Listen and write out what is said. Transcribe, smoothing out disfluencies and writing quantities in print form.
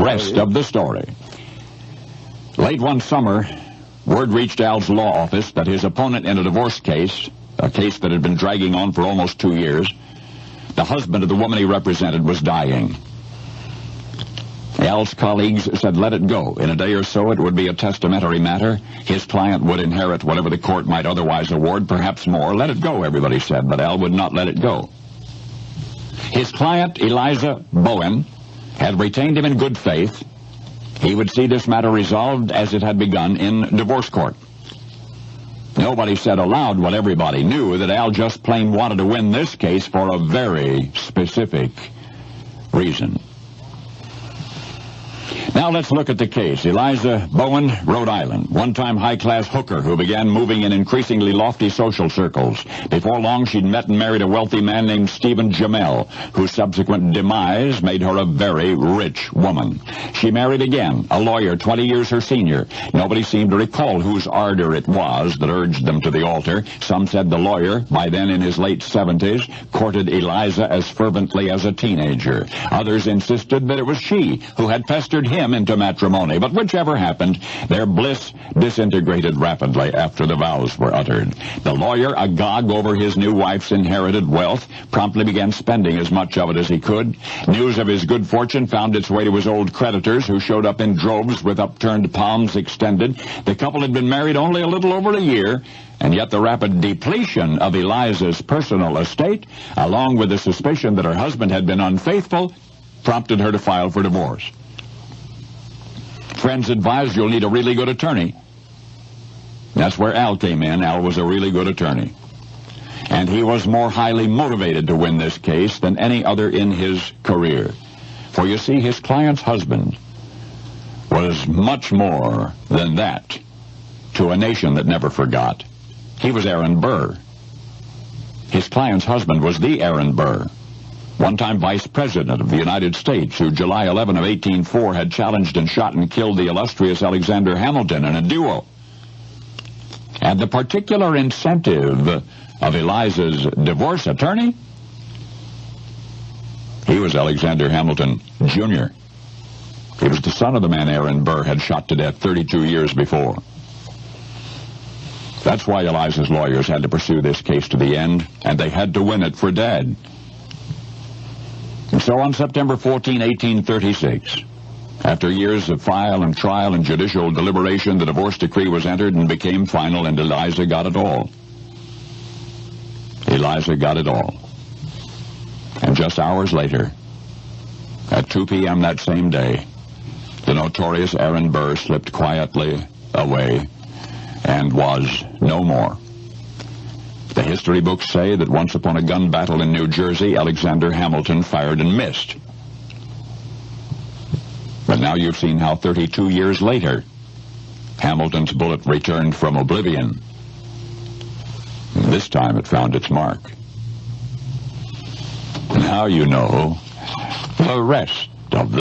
rest of the story. Late one summer, word reached Al's law office that his opponent in a divorce case, a case that had been dragging on for almost 2 years, the husband of the woman he represented, was dying. Al's colleagues said let it go. In a day or so it would be a testamentary matter. His client would inherit whatever the court might otherwise award, perhaps more. Let it go, everybody said, but Al would not let it go. His client, Eliza Bowen, had retained him in good faith. He would see this matter resolved as it had begun in divorce court. Nobody said aloud what everybody knew, that Al just plain wanted to win this case for a very specific reason. Now let's look at the case. Eliza Bowen, Rhode Island, one-time high-class hooker who began moving in increasingly lofty social circles. Before long, she'd met and married a wealthy man named Stephen Jamel, whose subsequent demise made her a very rich woman. She married again, a lawyer 20 years her senior. Nobody seemed to recall whose ardor it was that urged them to the altar. Some said the lawyer, by then in his late 70s, courted Eliza as fervently as a teenager. Others insisted that it was she who had pestered him into matrimony, but whichever happened, their bliss disintegrated rapidly after the vows were uttered. The lawyer, agog over his new wife's inherited wealth, promptly began spending as much of it as he could. News of his good fortune found its way to his old creditors, who showed up in droves with upturned palms extended. The couple had been married only a little over a year, and yet the rapid depletion of Eliza's personal estate, along with the suspicion that her husband had been unfaithful, prompted her to file for divorce. Friends advised you'll need a really good attorney. That's where Al came in. Al was a really good attorney. And he was more highly motivated to win this case than any other in his career. For you see, his client's husband was much more than that to a nation that never forgot. He was Aaron Burr. His client's husband was the Aaron Burr, one-time Vice President of the United States, who July 11 of 1804 had challenged and shot and killed the illustrious Alexander Hamilton in a duel. And the particular incentive of Eliza's divorce attorney, he was Alexander Hamilton, Jr. He was the son of the man Aaron Burr had shot to death 32 years before. That's why Eliza's lawyers had to pursue this case to the end, and they had to win it for Dad. And so on September 14, 1836, after years of trial and judicial deliberation, the divorce decree was entered and became final, and Eliza got it all. Eliza got it all. And just hours later, at 2 p.m. that same day, the notorious Aaron Burr slipped quietly away and was no more. The history books say that once upon a gun battle in New Jersey, Alexander Hamilton fired and missed. But now you've seen how 32 years later, Hamilton's bullet returned from oblivion. And this time it found its mark. Now you know the rest of the